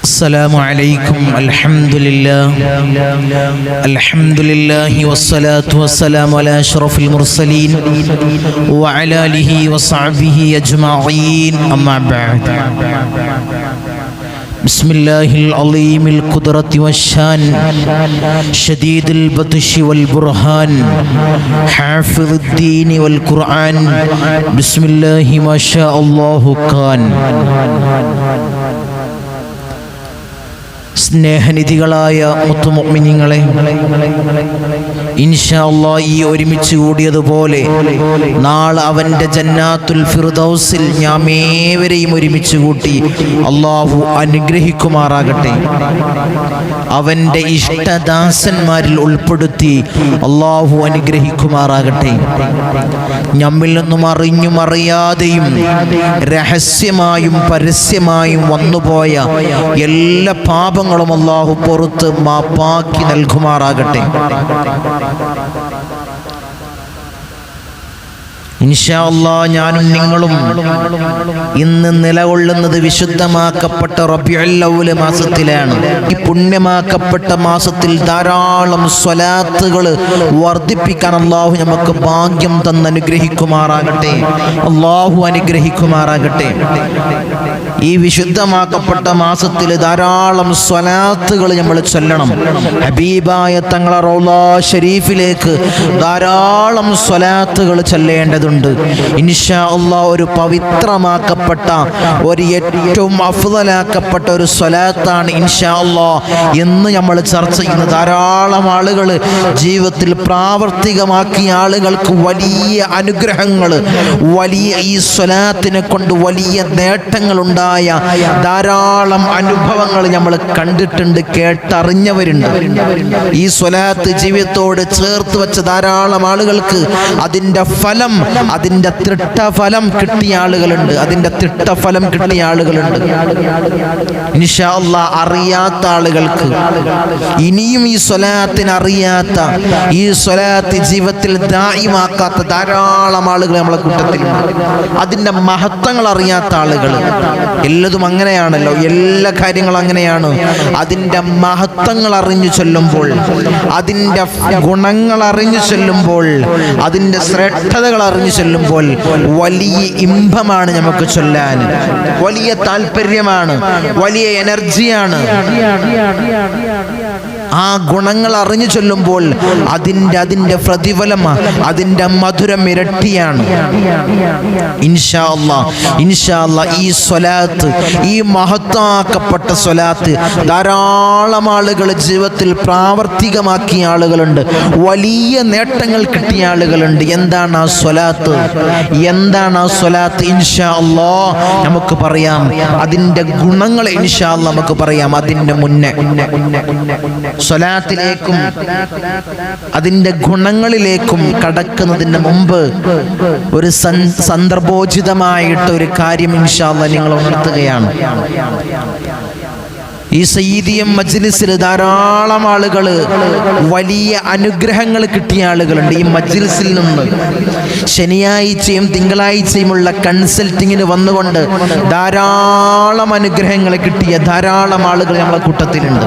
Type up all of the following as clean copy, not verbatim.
السلام عليكم. الحمد لله والصلاة والسلام على أشرف المرسلين وعلى آله وصحبه أجمعين. أما بعد. بسم الله العظيم القدرة والشان شديد البطش والبرهان حافظ الدين والقرآن بسم الله ما شاء الله كان. സ്നേഹനിധികളായ മുത്തുമുഅ്മിനീങ്ങളെ, ഇൻഷാ അല്ലാഹ് ഈ ഒരുമിച്ച് കൂടിയതുപോലെ നാളെ അവൻ്റെ ജന്നാത്തുൽ ഫിർദൗസിൽ നാം ഏവരെയും ഒരുമിച്ച് കൂട്ടി അല്ലാഹു അനുഗ്രഹിക്കുമാറാകട്ടെ. അവൻ്റെ ഇഷ്ടദാസന്മാരിൽ ഉൾപ്പെടുത്തി അല്ലാഹു അനുഗ്രഹിക്കുമാറാകട്ടെ. നമ്മിൽ നിന്നും അറിഞ്ഞും അറിയാതെയും രഹസ്യമായും പരസ്യമായും വന്നുപോയ എല്ലാ പാപങ്ങളും അല്ലാഹു പുറത്ത് മാപ്പാക്കി നൽകുമാറാകട്ടെ. ഇൻഷാ അല്ലാഹ് ഞാനും നിങ്ങളും ഇന്ന് നിലകൊള്ളുന്നത് വിശുദ്ധമാക്കപ്പെട്ട റബീഉൽ അവ്വൽ മാസത്തിലാണ്. ഈ പുണ്യമാക്കപ്പെട്ട മാസത്തിൽ ധാരാളം സ്വലാത്തുകൾ വർദ്ധിപ്പിക്കാൻ അല്ലാഹു നമുക്ക് ഭാഗ്യം തന്ന് അനുഗ്രഹിക്കുമാറാകട്ടെ. അല്ലാഹു അനുഗ്രഹിക്കുമാറാകട്ടെ. ഈ വിശുദ്ധമാക്കപ്പെട്ട മാസത്തിൽ ധാരാളം സ്വലാത്തുകൾ നമ്മൾ ചൊല്ലണം. ഹബീബായ തങ്ങളെ റൗള ഷരീഫിലേക്ക് ധാരാളം സ്വലാത്തുകൾ ചൊല്ലേണ്ടതുണ്ട്. ഇൻഷാ അല്ലാഹ് ഒരു പവിത്രമാക്കപ്പെട്ട ഒരു ഏറ്റവും അഫ്ളലാക്കപ്പെട്ട ഒരു സ്വലാത്താണ് ഇൻഷാ അല്ലാഹ് എന്ന് നമ്മൾ ചർച്ച ചെയ്യുന്ന ധാരാളം ആളുകൾ ജീവിതത്തിൽ പ്രാവർത്തികമാക്കിയ ആളുകൾക്ക് വലിയ അനുഗ്രഹങ്ങൾ, വലിയ ഈ സ്വലാത്തിനെ കൊണ്ട് വലിയ നേട്ടങ്ങളുണ്ടായ ധാരാളം അനുഭവങ്ങൾ നമ്മൾ കണ്ടിട്ടുണ്ട്, കേട്ടറിഞ്ഞവരുണ്ട്. ഈ സ്വലാത്ത് ജീവിതത്തോട് ചേർത്ത് വെച്ച ധാരാളം ആളുകൾക്ക് അതിൻ്റെ ഫലം, അതിൻ്റെ തിട്ടഫലം കിട്ടിയ ആളുകളുണ്ട്. ഇൻഷാ അല്ലാഹ് അറിയാത്ത ആളുകൾക്ക്, ഇനിയും ഈ സ്വലാത്തിനെ അറിയാത്ത, ഈ സ്വലാത്ത് ജീവിതത്തിൽ ദായിമാക്കാത്ത ധാരാളം ആളുകൾ നമ്മളെ കൂട്ടത്തിലുണ്ട്. അതിൻ്റെ മഹത്വങ്ങൾ അറിയാത്ത ആളുകൾ. എല്ലതും അങ്ങനെയാണല്ലോ, എല്ലാ കാര്യങ്ങളും അങ്ങനെയാണ്. അതിൻ്റെ മഹത്വങ്ങൾ അറിഞ്ഞു ചൊല്ലുമ്പോൾ, അതിൻ്റെ ഗുണങ്ങൾ അറിഞ്ഞു ചൊല്ലുമ്പോൾ, അതിൻ്റെ ശ്രേഷ്ഠതകൾ അറിഞ്ഞു ചൊല്ലുമ്പോൾ വലിയ ഇമ്പമാണ് നമുക്ക് ചൊല്ലാൻ, വലിയ താല്പര്യമാണ്, വലിയ എനർജിയാണ്. ആ ഗുണങ്ങൾ അറിഞ്ഞു ചൊല്ലുമ്പോൾ അതിൻ്റെ പ്രതിഫലം, അതിൻ്റെ മധുരം ഇരട്ടിയാണ്. ഇൻഷാ അല്ലാഹ് ഈ സ്വലാത്ത്, ഈ മഹത്താക്കപ്പെട്ട സ്വലാത്ത് ധാരാളം ആളുകൾ ജീവിതത്തിൽ പ്രാവർത്തികമാക്കിയ ആളുകളുണ്ട്, വലിയ നേട്ടങ്ങൾ കിട്ടിയ ആളുകളുണ്ട്. എന്താണ് ആ സ്വലാത്ത്? ഇൻഷാ അല്ലാഹ് നമുക്ക് പറയാം. അതിൻ്റെ ഗുണങ്ങൾ ഇൻഷാ അല്ലാഹ് നമുക്ക് പറയാം. അതിൻ്റെ മുന്നേ സ്വലാത്തിലേക്കും അതിൻ്റെ ഗുണങ്ങളിലേക്കും കടക്കുന്നതിന് മുമ്പ് ഒരു സന്ദർഭോചിതമായിട്ട് ഒരു കാര്യം ഇൻഷാ അല്ലാഹ് നിങ്ങൾ ഉണർത്തുകയാണ്. ഈ സയ്യിദിയം മജ്ലിസിൽ ധാരാളം ആളുകൾ വലിയ അനുഗ്രഹങ്ങൾ കിട്ടിയ ആളുകളുണ്ട്. ഈ മജ്ലിസിൽ നിന്ന് ശനിയാഴ്ചയും തിങ്കളാഴ്ചയുമുള്ള കൺസൾട്ടിങ്ങിന് വന്നുകൊണ്ട് ധാരാളം അനുഗ്രഹങ്ങൾ കിട്ടിയ ധാരാളം ആളുകൾ നമ്മളെ കൂട്ടത്തിലുണ്ട്.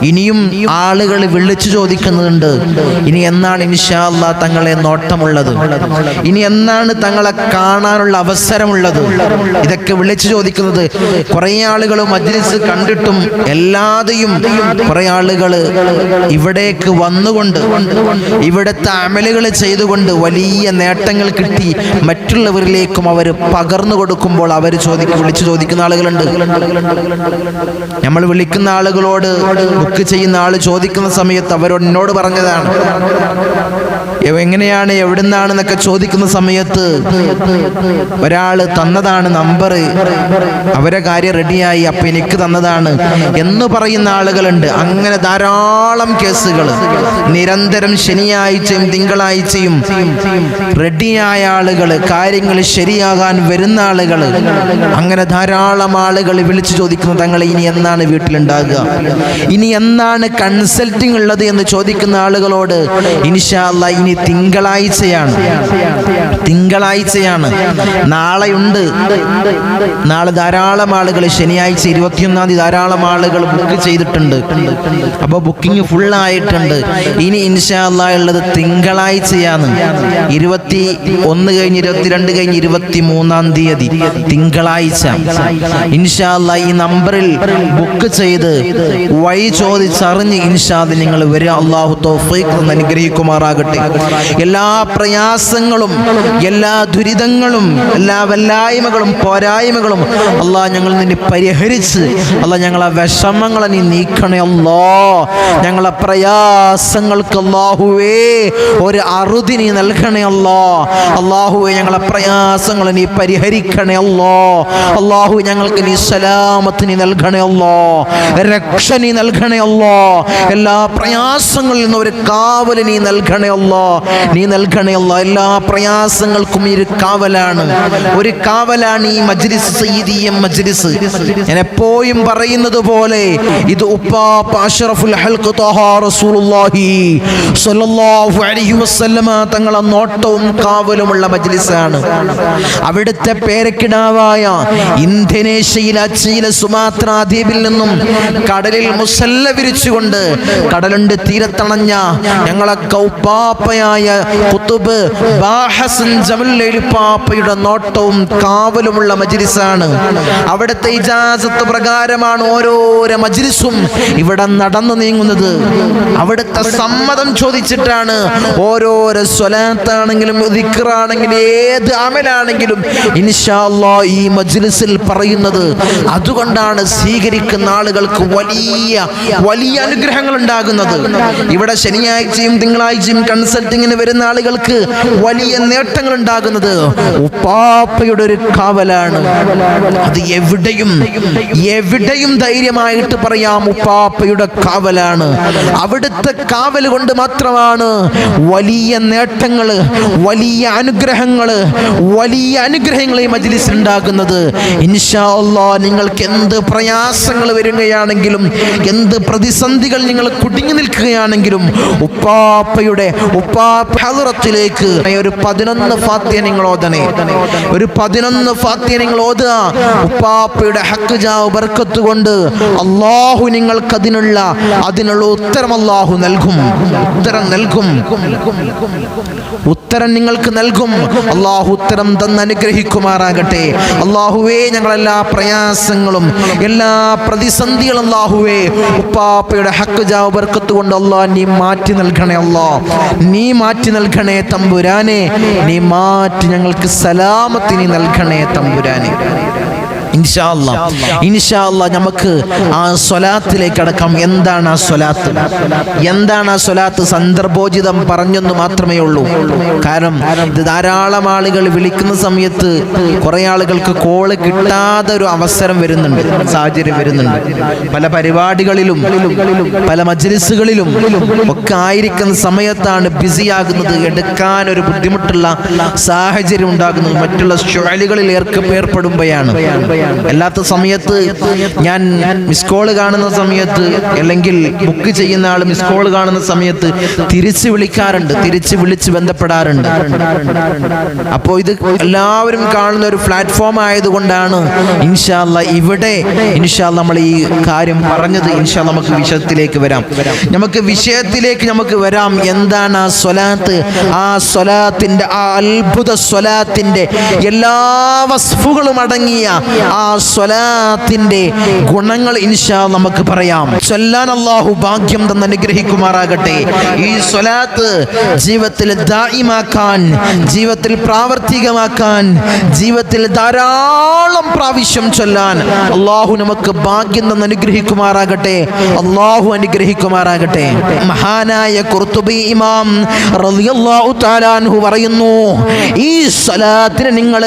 ഇനിയും ആളുകൾ വിളിച്ചു ചോദിക്കുന്നുണ്ട്, ഇനി എന്നാണ് ഇൻഷാ അല്ലാഹ് തങ്ങളെ നോട്ടമുള്ളത്, ഇനി എന്നാണ് തങ്ങളെ കാണാനുള്ള അവസരമുള്ളത്. ഇതൊക്കെ വിളിച്ചു ചോദിക്കുന്നത്. കുറേ ആളുകൾ മജ്ലിസ് കണ്ടിട്ടും എല്ലാതെയും കുറെ ആളുകൾ ഇവിടേക്ക് വന്നുകൊണ്ട് ഇവിടുത്തെ അമലുകൾ ചെയ്തുകൊണ്ട് വലിയ നേട്ടങ്ങൾ കിട്ടി മറ്റുള്ളവരിലേക്കും അവർ പകർന്നു കൊടുക്കുമ്പോൾ അവർ വിളിച്ചു ചോദിക്കുന്ന ആളുകളുണ്ട്. നമ്മൾ വിളിക്കുന്ന ആളുകളോട്, ബുക്ക് ചെയ്യുന്ന ആൾ ചോദിക്കുന്ന സമയത്ത് അവരോട് പറഞ്ഞതാണ്, എങ്ങനെയാണ് എവിടുന്നാണെന്നൊക്കെ ചോദിക്കുന്ന സമയത്ത് ഒരാൾ തന്നതാണ് നമ്പർ, അവരെ കാര്യം റെഡിയായി, അപ്പൊ എനിക്ക് തന്നതാണ് എന്ന് പറയുന്ന ആളുകളുണ്ട്. അങ്ങനെ ധാരാളം കേസുകൾ നിരന്തരം ശനിയാഴ്ചയും തിങ്കളാഴ്ചയും റെഡിയായ ആളുകൾ, കാര്യങ്ങൾ ശരിയാകാൻ വരുന്ന ആളുകൾ, അങ്ങനെ ധാരാളം ആളുകൾ വിളിച്ചു ചോദിക്കുന്ന തങ്ങളെ ഇനി എന്നാണ് വീട്ടിലുണ്ടാകുക, ഇനി എന്നാണ് കൺസൾട്ടിങ് ഉള്ളത് എന്ന് ചോദിക്കുന്ന ആളുകളോട് ഇൻഷാ അല്ലാഹ് ഇനി തിങ്കളാഴ്ചയാണ്. നാളെയുണ്ട്. നാളെ ധാരാളം ആളുകൾ, ശനിയാഴ്ച 21-ാം തീയതി ധാരാളം ആളുകൾ ബുക്ക് ചെയ്തിട്ടുണ്ട്. അപ്പോൾ ബുക്കിംഗ് ഫുള്ളായിട്ടുണ്ട്. ഇനി ഇൻഷാ അല്ലാഹ് ഉള്ളത് തിങ്കളാഴ്ചയാണ്. 21 കഴിഞ്ഞ് 22 കഴിഞ്ഞ് 23-ാം തീയതി തിങ്കളാഴ്ച ഇൻഷാ അല്ലാഹ് ഈ നമ്പറിൽ ബുക്ക് ചെയ്ത് വഴി ചോദിച്ചറിഞ്ഞ് ഇൻഷാ അല്ലാഹ് നിങ്ങൾ വരിക. അല്ലാഹു തൗഫീഖ് അനുഗ്രഹിക്കുമാറാകട്ടെ. എല്ലാ പ്രയാസങ്ങളും, എല്ലാ ദുരിതങ്ങളും, എല്ലാ വല്ലായ്മകളും പോരായ്മകളും അല്ലാഹ് ഞങ്ങൾ നിന്നെ പരിഹരിച്ച് അല്ലാഹ് ഞങ്ങളെ വിഷമങ്ങളെ നീ നീക്കണേ അല്ലാ. ഞങ്ങളെ പ്രയാസങ്ങൾക്ക് അല്ലാഹുവേ ഒരു അറുതി നീ നൽകണേ അല്ലാ. അല്ലാഹുവേ ഞങ്ങളെ പ്രയാസങ്ങളെ നീ പരിഹരിക്കണേ അല്ലാ. അല്ലാഹു ഞങ്ങൾക്ക് നീ സലാമത്ത് നീ നൽകണേ അല്ലാ. രക്ഷ നീ നൽകണേ അല്ലാ. എല്ലാ പ്രയാസങ്ങളിൽ നിന്ന് ഒരു കാവൽ നീ നൽകണേ അല്ലാ. നീ നൽകണേ അല്ലാ. എല്ലാ പ്രയാസങ്ങൾക്കും ഈ ഒരു കാവലാണ് ഈ മജ്ലിസ്, സയ്യിദിയ മജ്ലിസ്. ഞാൻ എപ്പോഴും പറയുന്നത് പോലെ ഇത് ഉപ്പാപ്പ അഷ്റഫുൽ ഹൽഖ് ത്വഹ റസൂലുള്ളാഹി സ്വല്ലല്ലാഹു അലൈഹി വസല്ലമ തങ്ങളെ നോട്ടവും കാവലുമുള്ള മജ്ലിസാണ്. അവിടുത്തെ പേരക്കിടാവായ ഇന്തോനേഷ്യയിലെ അച്ചീല സുമാത്ര ദ്വീപിൽ നിന്നും കടലിൽ മുസല്ല വിരിച്ചുകൊണ്ട് കടലുണ്ട് തീരത്തണഞ്ഞ ഞങ്ങളെ കൗപ്പാപ്പയായ ഖുതുബ് ബാഹസൻ ജമലുൽ പാപ്പയുടെ നോട്ടവും കാവലുമുള്ള മജ്ലിസാണ്. അവിടുത്തെ ഇജാസത്ത് പ്രകാരമാണ് ഓരോരോ മജ്ലിസും ഇവിടെ നടന്നു നീങ്ങുന്നത്. അവിടുത്തെ സമ്മതം ചോദിച്ചിട്ടാണ് ഓരോരോ സ്വലാത്താണെങ്കിലും ദിക്റാണെങ്കിലും ഏത് അമലാണെങ്കിലും ഇൻഷാ അല്ലാഹ് ഈ മജ്ലിസിൽ പറയുന്നത്. അതുകൊണ്ടാണ് സ്വീകരിക്കുന്ന ആളുകൾക്ക് വലിയ അനുഗ്രഹങ്ങൾ ഉണ്ടാകുന്നത്. ഇവിടെ ശനിയാഴ്ചയും തിങ്കളാഴ്ചയും കൺസൾട്ടിങ്ങിന് വരുന്ന ആളുകൾക്ക് വലിയ നേട്ടങ്ങൾ ഉണ്ടാകുന്നത് ഉപ്പാപ്പയുടെ ഒരു കാവലാണ്. അത് എവിടെയും ധൈര്യമായിട്ട് പറയാം, ഉപ്പാപ്പയുടെ കാവലാണ്. അവിടുത്തെ കാവൽ കൊണ്ട് മാത്രമാണ് വലിയ നേട്ടങ്ങൾ, വലിയ അനുഗ്രഹങ്ങൾ ഈ മജ്ലിസിൽ ഉണ്ടാകുന്നത്. ഇൻഷാ അല്ലാഹ് നിങ്ങൾക്ക് എന്ത് പ്രയാസങ്ങൾ വരികയാണെങ്കിലും, എന്ത് പ്രതിസന്ധികൾ നിങ്ങൾ കുടുങ്ങി നിൽക്കുകയാണെങ്കിലും ഉപ്പാപ്പയുടെ ഹളറത്തിലേക്ക് ഒരു 11 ഫാത്തിഹ നിങ്ങൾ ഓതണേ. ഒരു 11 ഫാത്തിഹ നിങ്ങൾ ഓതുക. ഉപ്പാപ്പയുടെ ഹക്ക് ജാവ് ബർക്കത്ത് കൊണ്ട് അല്ലാഹു നിങ്ങൾക്ക് അതിനുള്ള ഉത്തരം അല്ലാഹു നൽകും. ഉത്തരം നിങ്ങൾക്ക് നൽകും. അല്ലാഹു ഉത്തരം തന്ന് അനുഗ്രഹിക്കുമാറാകട്ടെ. അല്ലാഹുവേ ഞങ്ങളെല്ലാ പ്രയാസങ്ങളും, എല്ലാ പ്രതിസന്ധികളും അല്ലാഹുവേ ഉപ്പാപ്പയുടെ ഹക്ക് ജാവ് ബർക്കത്ത് കൊണ്ട് അല്ലാഹ് നീ മാറ്റി നൽകണേ. അല്ലാഹ് നീ മാറ്റി നൽകണേ തമ്പുരാനെ. നീ മാറ്റി ഞങ്ങൾക്ക് സലാമത്തിനി നൽകണേ തമ്പുരാനെ. ഇൻഷാ അല്ലാഹ് നമുക്ക് ആ സ്വലാത്തിലേക്ക് അടക്കാം. എന്താണ് ആ സ്വലാത്ത്? സന്ദർഭോചിതം പറഞ്ഞെന്ന് മാത്രമേ ഉള്ളൂ. കാരണം ഇത് ധാരാളം ആളുകൾ വിളിക്കുന്ന സമയത്ത് കുറെ ആളുകൾക്ക് കോള് കിട്ടാതെ ഒരു അവസരം വരുന്നുണ്ട്, സാഹചര്യം വരുന്നുണ്ട്. പല പരിപാടികളിലും പല മജ്ലിസുകളിലും ഒക്കെ ആയിരിക്കുന്ന സമയത്താണ് ബിസിയാകുന്നത്, എടുക്കാൻ ഒരു ബുദ്ധിമുട്ടുള്ള സാഹചര്യം ഉണ്ടാകുന്നത് മറ്റുള്ള ഷുഅലുകളിൽ ഏർപ്പെടുമ്പോഴാണ്. അല്ലാത്ത സമയത്ത് ഞാൻ മിസ് കോള് കാണുന്ന സമയത്ത്, അല്ലെങ്കിൽ ബുക്ക് ചെയ്യുന്ന ആൾ മിസ് കോള് കാണുന്ന സമയത്ത് തിരിച്ച് വിളിക്കാറുണ്ട്, തിരിച്ച് വിളിച്ച് ബന്ധപ്പെടാറുണ്ട്. അപ്പോൾ ഇത് എല്ലാവരും കാണുന്ന ഒരു പ്ലാറ്റ്ഫോം ആയതുകൊണ്ടാണ് ഇൻഷാ അല്ലാഹ് ഇവിടെ നമ്മൾ ഈ കാര്യം പറഞ്ഞത്. ഇൻഷാ അല്ലാഹ് നമുക്ക് വിഷയത്തിലേക്ക് വരാം. എന്താണ് ആ സ്വലാത്ത്? ആ സ്വലാത്തിന്റെ, ആ അത്ഭുത സ്വലാത്തിന്റെ എല്ലാ വസ്ഫുകളും അടങ്ങിയ ആ സ്വലാത്തിന്റെ ഗുണങ്ങൾ ഇൻഷാ നമുക്ക് പറയാം. ചൊല്ലാൻ അല്ലാഹു ഭാഗ്യം തന്ന് അനുഗ്രഹിക്കുമാറാകട്ടെ. ഈ സ്വലാത്ത് ജീവിതത്തിൽ ദായിമാക്കാൻ, ജീവിതത്തിൽ പ്രാവർത്തികമാക്കാൻ, ജീവിതത്തിൽ ധാരാളം പ്രാവശ്യം ചൊല്ലാൻ അല്ലാഹു നമുക്ക് ഭാഗ്യം തന്ന് അനുഗ്രഹിക്കുമാറാകട്ടെ. അല്ലാഹു അനുഗ്രഹിക്കുമാറാകട്ടെ. മഹാനായ ഖുർത്തുബി ഇമാം റളിയല്ലാഹു തആല അൻഹു പറയുന്നു, ഈ സ്വലാത്തിനെ നിങ്ങൾ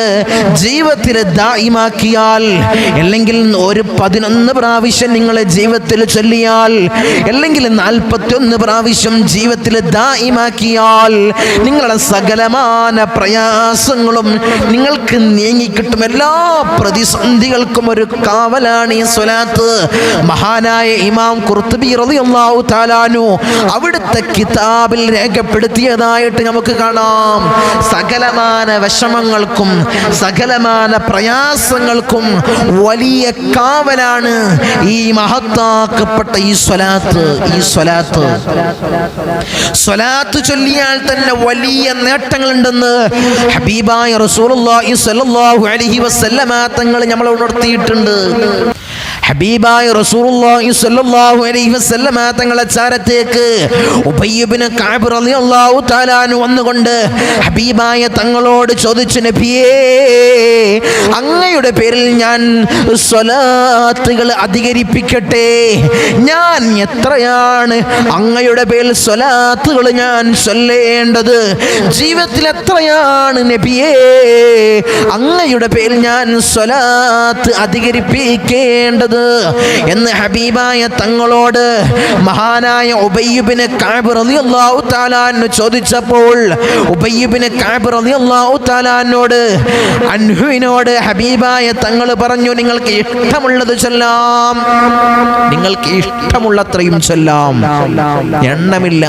ജീവിതത്തിൽ ദായിമാക്കിയാൽ ചൊല്ലിയാൽ, അല്ലെങ്കിൽ ഒരു 11 പ്രാവശ്യം നിങ്ങളെ ജീവിതത്തിൽ ചൊല്ലിയാൽ, അല്ലെങ്കിൽ 41 പ്രാവശ്യം ജീവിതത്തിൽ ദായിമാക്കിയാൽ നിങ്ങളുടെ സകലമാന പ്രയാസങ്ങളും നിങ്ങൾക്ക് നീങ്ങിക്കിട്ടും. എല്ലാ പ്രതിസന്ധികൾക്കും ഒരു കാവലാണ് ഈ സ്വലാത്ത്. മഹാനായ ഇമാം ഖുർത്തുബി റളിയല്ലാഹു തആല അൻഹു അവിടുത്തെ കിതാബിൽ രേഖപ്പെടുത്തിയതായിട്ട് നമുക്ക് കാണാം. സകലമാന വിഷമങ്ങൾക്കും സകലമാന പ്രയാസങ്ങൾക്കും വലിയ കാവലാണ് ഈ മഹത്താക്കപ്പെട്ട ഈ സ്വലാത്ത്. സ്വലാത്ത് ചൊല്ലിയാൽ തന്നെ വലിയ നേട്ടങ്ങളുണ്ടെന്ന് ഹബീബായ റസൂലുള്ളാഹി സ്വല്ലല്ലാഹു അലൈഹി വസല്ലമ തങ്ങൾ നമ്മളെ ഉണർത്തിയിട്ടുണ്ട്. ഹബീബായ റസൂലുള്ളാഹി സ്വല്ലല്ലാഹു അലൈഹി വസല്ലമ തങ്ങളെ ചാരത്തേക്ക് ഉബയ്യ് ഇബ്നു കഅബ് റളിയല്ലാഹു തആല അൻഹു വന്നുകൊണ്ട് ഹബീബായ തങ്ങളോട് ചോദിച്ചു, നബിയേ, അങ്ങയുടെ പേരിൽ ഞാൻ സ്വലാത്തുകൾ അധികരിപ്പിക്കട്ടെ. ഞാൻ എത്രയാണ് അങ്ങയുടെ പേരിൽ സ്വലാത്തുകൾ ഞാൻ ചൊല്ലേണ്ടത്? ജീവിതത്തിൽ എത്രയാണ് നബിയേ അങ്ങയുടെ പേരിൽ ഞാൻ സ്വലാത്ത് അധികരിപ്പിക്കേണ്ടത് എന്ന് ഹബീബായ തങ്ങളോട് മഹാനായ ഉബയ്യ് ഇബ്നു കഅബ് റളിയല്ലാഹു തആല അൻഹു ചോദിച്ചപ്പോൾ ഉബയ്യ് ഇബ്നു കഅബ് റളിയല്ലാഹു തആല അൻഹുവിനോട് ഹബീബായ തങ്ങൾ പറഞ്ഞു, നിങ്ങൾക്ക് ഇഷ്ടമുള്ളത് ചൊല്ലാം, നിങ്ങൾക്ക് ഇഷ്ടമുള്ളത്രയും ചൊല്ലാം, എണ്ണമില്ല.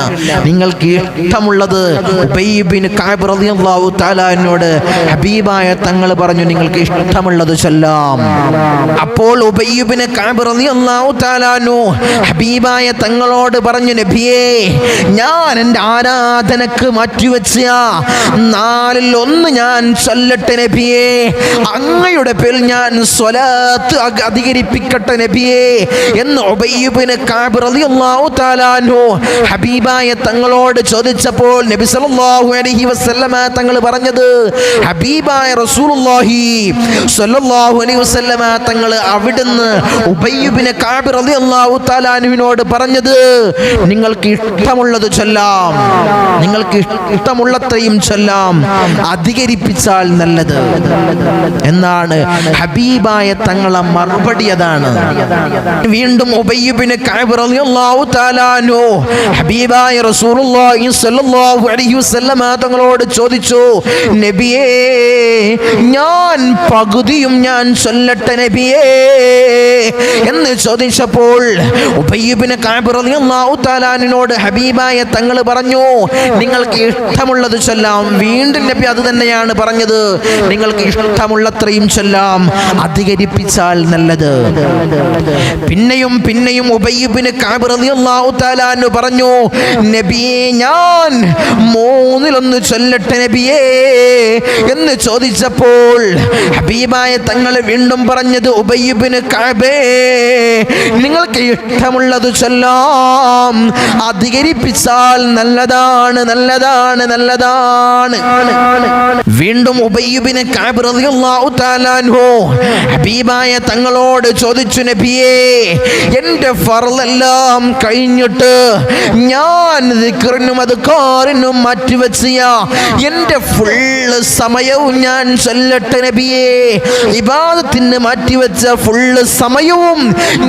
നിങ്ങൾക്ക് ഇഷ്ടമുള്ളത് ഉബയ്യ് ഇബ്നു കഅബ് റളിയല്ലാഹു തആല അൻഹുവോട് ഹബീബായ തങ്ങൾ പറഞ്ഞു, നിങ്ങൾക്ക് ഇഷ്ടമുള്ളത് ചൊല്ലാം. അപ്പോൾ ഉബയ്യ് ഇബ്നു കഅബ് റളിയല്ലാഹു തആല അൻഹു ഹബീബായ തങ്ങളോട് പറഞ്ഞു, നബിയേ, ഞാൻ എൻ്റെ ആരാധനക്ക് മാറ്റിവെച്ച 4-1 ഞാൻ ചൊല്ലട്ടെ നബിയേ, അങ്ങയുടെ പേരിൽ ഞാൻ സ്വലാത്ത് അധികരിപ്പിക്കട്ടെ നബിയേ എന്ന് ഉബയ്യ് ഇബ്നു കഅബ് റളിയല്ലാഹു തആല അൻഹു ഹബീബായ തങ്ങളോട് ചോദിച്ചപ്പോൾ നബി സല്ലല്ലാഹു അലൈഹി വസല്ലമ തങ്ങൾ പറഞ്ഞത്, ഹബീബായ റസൂലുള്ളാഹി സ്വല്ലല്ലാഹു അലൈഹി വസല്ലമ തങ്ങൾ അവിടുന്ന് ഉബയ്യ് ഇബ്നു കഅബ് റളിയല്ലാഹു തആല അൻഹുവിനോട് പറഞ്ഞത്, നിങ്ങൾക്ക് ഇഷ്ടമുള്ളത് ചൊല്ലാം, നിങ്ങൾക്ക് ഇഷ്ടമുള്ളത്രയും ചൊല്ലാം, അധികരിപ്പിച്ചാൽ നല്ലത് എന്നാണ് ഹബീബായ തങ്ങളെ മറുപടി. അതാണ്. വീണ്ടും ഉബയ്യ് ഇബ്നു കഅബ് റളിയല്ലാഹു തആല അൻഹു ഹബീബായ റസൂലുള്ളാഹി സ്വല്ലല്ലാഹു അലൈഹി വസല്ലമ തങ്ങളോട് ചോദിച്ചു, നബിയേ, ഞാൻ പകുതിയും ഞാൻ ചൊല്ലട്ടെ നബിയേ എന്ന് ചോദിച്ചപ്പോൾ ഉബയ്യ് ഇബ്നു കഅബ് റളിയല്ലാഹു തആല അൻഹുവിനോട് ഹബീബായ തങ്ങൾ പറഞ്ഞു, നിങ്ങൾക്ക് ഇഷ്ടമുള്ളത് ചൊല്ലാം. വീണ്ടും നബി അത് തന്നെയാണ് പറഞ്ഞത്, നിങ്ങൾക്ക് ഇഷ്ടമുള്ളത്രയും ചൊല്ലാം, അധികരിപ്പിച്ചാൽ നല്ലത്. പിന്നെയും പിന്നെയും ഉബയ്യ് ഇബ്നു കഅബ് റളിയല്ലാഹു തആല അൻഹു പറഞ്ഞു, നബിയേ, ഞാൻ 3-1 ചൊല്ലട്ടെ നബിയേ എന്ന് ചോദിച്ചപ്പോൾ ഹബീബായ തങ്ങൾ വീണ്ടും പറഞ്ഞത്, ഉബയ്യ് ഇബ്നു കഅബേ, നിങ്ങൾക്ക് ഇഷ്ടമുള്ളത് ചൊല്ലാം, അധികരിപ്പിച്ചാൽ നല്ലതാണ്, നല്ലതാണ്, നല്ലതാണ്. വീണ്ടും ഉബയ്യ് ഇബ്നു കഅബ് റളിയല്ലാഹു തആല അൻഹു ഹബീബായ തങ്ങളോട് ചോദിച്ചു, നബിയേ, എൻ്റെ ഫർളെല്ലാം കഴിഞ്ഞിട്ട് ഞാൻ ദിക്റിനും അദ്കാറിനും മാറ്റിവെച്ച എൻ്റെ ഫുള്ള് സമയവും ഞാൻ ചൊല്ലട്ടെ നബിയേ, ഇബാദത്തിന് മാറ്റിവെച്ച ഫുള്ള് സമയവും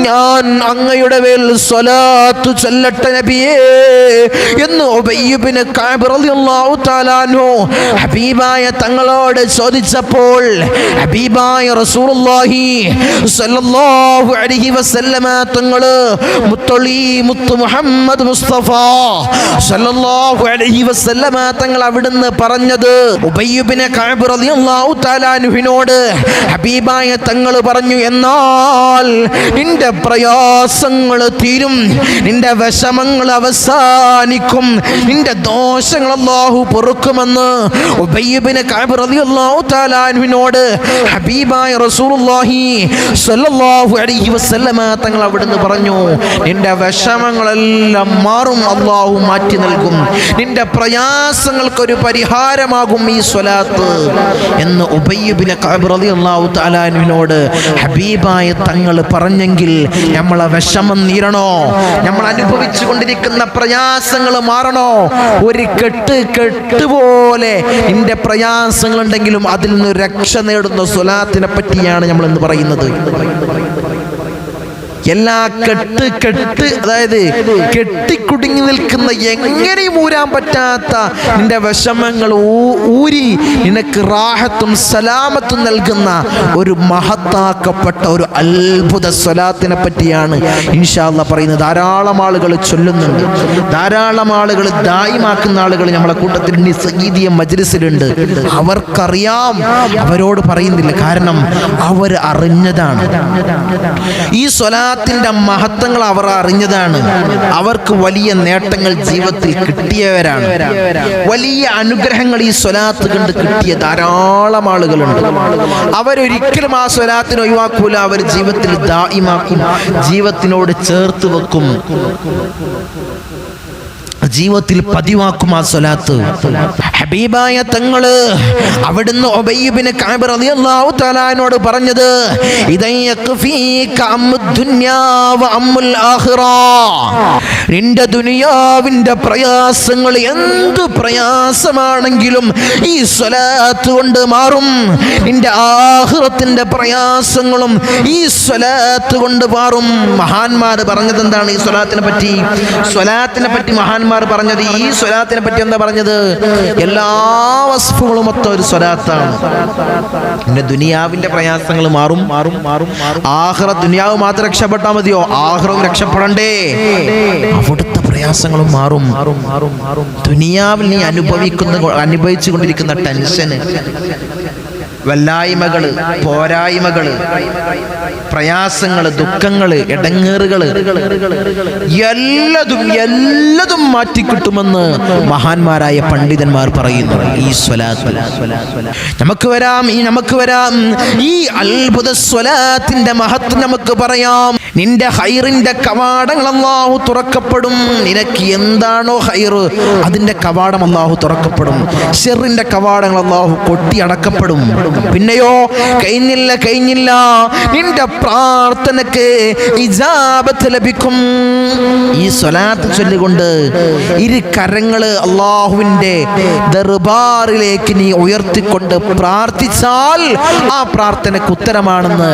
ഞാൻ അങ്ങയുടെ പേരിൽ സ്വലാത്ത് ചൊല്ലട്ടെ നബിയേ എന്ന് ഉബയ്യ് ഇബ്നു കഅബ് റളിയല്ലാഹു തആല അൻഹു ഹബീബായ തങ്ങളോട് ചോദിച്ചപ്പോൾ ഹബീബായ റസൂലുള്ളാഹി സ്വല്ലല്ലാഹു അലൈഹി വസല്ലമ തങ്ങൾ മുത്തു മുഹമ്മദ് മുസ്തഫ സ്വല്ലല്ലാഹു അലൈഹി വസല്ലമ തങ്ങൾ അവിടുന്ന് പറഞ്ഞത്, ഉബയ്യ് ഇബ്നു കഅബ് റളിയല്ലാഹു തആല അൻഹുവിനോട് ഹബീബായ തങ്ങൾ പറഞ്ഞു, എന്നാൽ നിന്റെ പ്രയാസങ്ങൾ തീരും, നിന്റെ വിഷമങ്ങൾ അവസാനിക്കും, നിന്റെ ദോഷങ്ങൾ അല്ലാഹു പൊറുക്കുമെന്ന് ഉബയ്യ് ഇബ്നു കഅബ് റളിയല്ലാഹു തആല അൻഹുവിനോട് ഹബീബായ റസൂലുള്ളാഹി സ്വല്ലല്ലാഹു അലൈഹി വസല്ലമ തങ്ങൾ അവിടുന്ന് പറഞ്ഞു, നിന്റെ വിഷമങ്ങളെല്ലാം മാറും, അല്ലാഹു മാറ്റി നൽകും, നിന്റെ പ്രയാസങ്ങൾക്കൊരു പരിഹാരമാകും ഈ സ്വലാത്ത്. സ്വലാത്ത് എന്ന് ഉബയ്യ് ഇബ്നു കഅബ് റളിയല്ലാഹു തആല അൻഹുവിനോട് ഹബീബായ തങ്ങൾ പറഞ്ഞെങ്കിൽ നമ്മളെ വിഷമം നീരണോ, നമ്മൾ അനുഭവിച്ചു കൊണ്ടിരിക്കുന്ന പ്രയാസങ്ങൾ മാറണോ, ഒരു കെട്ട് പോലെ നിന്റെ പ്രയാസങ്ങൾ ഉണ്ടെങ്കിലും അതിൽ നിന്ന് രക്ഷ നേടുന്ന സ്വലാത്തിനെ പറ്റിയാണ് നമ്മൾ ഇന്ന് പറയുന്നത്. എല്ലാ കെട്ട് അതായത് കെട്ടിക്കുടുങ്ങി നിൽക്കുന്ന എങ്ങനെയും ഊരാൻ പറ്റാത്ത നിന്റെ വിഷമങ്ങൾ ഊരി നിനക്ക് റാഹത്തും സലാമത്തും നൽകുന്ന ഒരു മഹത്താക്കപ്പെട്ട ഒരു അത്ഭുത സ്വലാത്തിനെ പറ്റിയാണ് ഇൻഷാ അല്ലാഹ് പറയുന്നത്. ധാരാളം ആളുകൾ ചൊല്ലുന്നുണ്ട്, ധാരാളം ആളുകൾ ദായിമാക്കുന്ന ആളുകൾ നമ്മളെ കൂട്ടത്തിൽ സയ്യിദിയ മജ്ലിസിലുണ്ട്. അവർക്കറിയാം, അവരോട് പറയുന്നില്ല, കാരണം അവർ അറിഞ്ഞതാണ് ഈ സ്വലാത്ത് ത്തിന്റെ മഹത്വങ്ങൾ അവർ അറിഞ്ഞതാണ്. അവർക്ക് വലിയ നേട്ടങ്ങൾ ജീവിതത്തിൽ കിട്ടിയവരാണ്. വലിയ അനുഗ്രഹങ്ങൾ ഈ സ്വലാത്ത് കണ്ട് കിട്ടിയ ധാരാളം ആളുകളുണ്ട്. അവരൊരിക്കലും ആ സ്വലാത്തിനെ ഒഴിവാക്കൂല, അവർ ജീവിതത്തിൽ ദായിമാക്കും, ജീവിതത്തിനോട് ചേർത്ത് വെക്കും, ജീവിതത്തിൽ പതിവാക്കും ആ സ്വലാത്ത്. ഹബീബായ തങ്ങള് അവിടുന്ന് ഉബയ്യ് ഇബ്നു കഅബ് റളിയല്ലാഹു തആലയോട് പറഞ്ഞത്, നിന്റെ ദുനിയാവിന്റെ പ്രയാസങ്ങൾ എന്ത് പ്രയാസമാണെങ്കിലും ഈ സ്വലാത്ത് കൊണ്ട് മാറും. നിന്റെ ആഖിറത്തിന്റെ പ്രയാസങ്ങളും ഈ സ്വലാത്ത് കൊണ്ട് മാറും. മഹാന്മാർ പറഞ്ഞത് എന്താണ് ഈ സ്വലാത്തിനെ പറ്റി? സ്വലാത്തിനെ പറ്റി മഹാന്മാർ പറഞ്ഞത്, ഈ സ്വലാത്തിനെ പറ്റി എന്താ പറഞ്ഞത്? എല്ലാ വസ്ഫുകളും മൊത്തം ഒരു സ്വലാത്താണ്. പിന്നെ ദുനിയാവിന്റെ പ്രയാസങ്ങൾ മാറും. ആഖിറത്ത്, ദുനിയാവ് മാത്രം രക്ഷപ്പെട്ടാൽ മതിയോ? ആഖിറവും രക്ഷപ്പെടണ്ടേ? അവിടുത്തെ പ്രയാസങ്ങളും മാറും. ദുനിയാവിൽ നീ അനുഭവിച്ചു കൊണ്ടിരിക്കുന്ന ടെൻഷന്, വല്ലായ്മകള്, പോരായ്മകള്, പ്രയാസങ്ങള്, ദുഃഖങ്ങള്, ഇടങ്ങേറുകള് എല്ലതും മാറ്റിക്കിട്ടുമെന്ന് മഹാന്മാരായ പണ്ഡിതന്മാർ പറയുന്നു. ഈ സ്വലാത്ത് നമുക്ക് വരാം. ഈ അത്ഭുത സ്വലാത്തിന്റെ മഹത്വം നമുക്ക് പറയാം. നിന്റെ ഹൈറിന്റെ കവാടങ്ങൾ അല്ലാഹു തുറക്കപ്പെടും. നിനക്ക് എന്താണോ ഹൈർ, അതിന്റെ കവാടം അല്ലാഹു തുറക്കപ്പെടും. ഷെറിന്റെ കവാടങ്ങൾ അല്ലാഹു കൊട്ടി അടക്കപ്പെടും. പിന്നെയോ കഴിഞ്ഞില്ല, നിന്റെ പ്രാർത്ഥനക്ക് ഇജാബത്ത് ലഭിക്കും. ഈ സ്വലാത്ത് ചൊല്ലിക്കൊണ്ട് ഇരു കരങ്ങള് അല്ലാഹുവിന്റെ ദർബാറിലേക്ക് നീ ഉയർത്തിക്കൊണ്ട് പ്രാർത്ഥിച്ചാൽ ആ പ്രാർത്ഥനക്ക് ഉത്തരമാണെന്ന്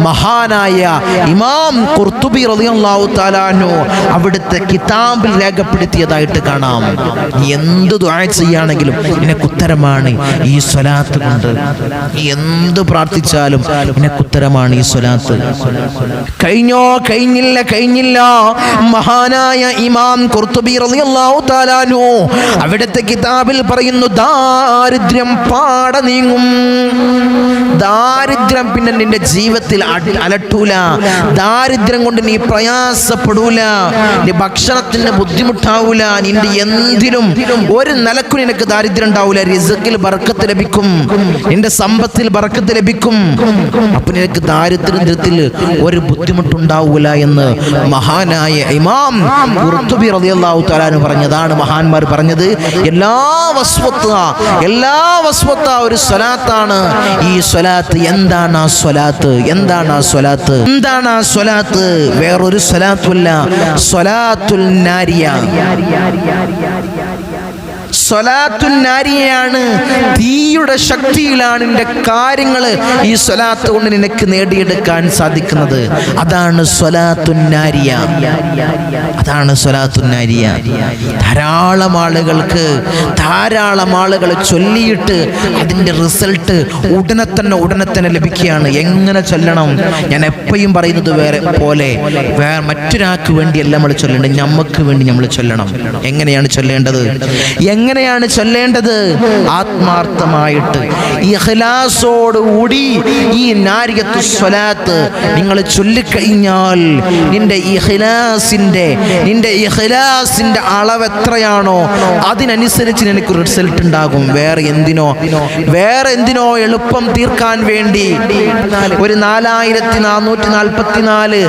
മഹാനായ ഇമാം ഖുർത്തുബി റളിയല്ലാഹു തആല അൻഹു അവിടുത്തെ കിതാബിൽ രേഖപ്പെടുത്തിയതായിട്ട് കാണാം. നീ എന്ത് ദുആ ചെയ്യാണെങ്കിലും നിനക്ക് ഉത്തരമാണ് ഈ സ്വലാത്ത് കൊണ്ട്. എന്ത് പ്രാർത്ഥിച്ചാലും നിനക്ക് ഉത്തരമാണ് ഈ സ്വലാത്ത്. കഴിഞ്ഞില്ല. മഹാനായ ഇമാം ഖുർത്തുബി റളിയല്ലാഹു തആല അൻഹു അവിടുത്തെ കിതാബിൽ പറയുന്നു, ദാരിദ്ര്യം പാട നീങ്ങും. ദാരിദ്ര്യം പിന്നെ നിന്റെ ജീവിതത്തിൽ അലട്ടൂല. ദാരിദ്ര്യം കൊണ്ട് നീ പ്രയാസപ്പെടൂല. നീ ഭക്ഷണത്തിന് ബുദ്ധിമുട്ടാവൂല. നിന്റെ എന്തിനും ഒരു നിലക്കും നിനക്ക് ദാരിദ്ര്യം ഉണ്ടാവൂല. റിസ്കിൽ ബർക്കത്ത് ലഭിക്കും, നിന്റെ സമ്പത്തിൽ ബർക്കത്ത് ലഭിക്കും. അപ്പൊ നിനക്ക് ദാരിദ്ര്യത്തിൽ ഒരു ബുദ്ധിമുട്ടുണ്ടാവൂല എന്ന് മഹാനായ ഇമാം ഖുർത്തുബി റളിയല്ലാഹു തആല പറഞ്ഞതാണ്. മഹാന്മാർ പറഞ്ഞത് എല്ലാ വസ്വത്ത ഒരു സ്വലാത്താണ്. ഈ സ്വലാത്ത് എന്താണ്? ആ സ്വലാത്ത് വേറൊരു സ്വലാത്തുമല്ല, സ്വലാത്തുൽ നാരിയ. സ്വലാത്തുൻ നാരിയയാണ്. തീയുടെ ശക്തിയിലാണ് നിന്റെ കാര്യങ്ങൾ ഈ സ്വലാത്ത് കൊണ്ട് നിനക്ക് നേടിയെടുക്കാൻ സാധിക്കുന്നത്. അതാണ് സ്വലാത്തുൻ നാരിയ. ധാരാളം ആളുകൾ ചൊല്ലിയിട്ട് അതിന്റെ റിസൾട്ട് ഉടനെ തന്നെ ലഭിക്കുകയാണ്. എങ്ങനെ ചൊല്ലണം? ഞാൻ എപ്പോഴും പറയുന്നത് വേറെ മറ്റൊരാൾക്ക് വേണ്ടിയല്ല നമ്മൾ ചൊല്ലേണ്ടത്, നമുക്ക് വേണ്ടി നമ്മൾ ചൊല്ലണം. എങ്ങനെയാണ് ചൊല്ലേണ്ടത്? ആത്മാർത്ഥമായിട്ട് ഇഖ്ലാസോടുകൂടി ഈ നാരിയത്തു സ്വലാത്ത് നിങ്ങൾ ചൊല്ലിക്കഴിഞ്ഞാൽ നിന്റെ ഇഖ്ലാസിന്റെ അളവ് എത്രയാണോ അതിനനുസരിച്ച് നിനക്ക് റിസൾട്ട് ഉണ്ടാകും. വേറെ എന്തിനോ എളുപ്പം തീർക്കാൻ വേണ്ടി ഒരു 4444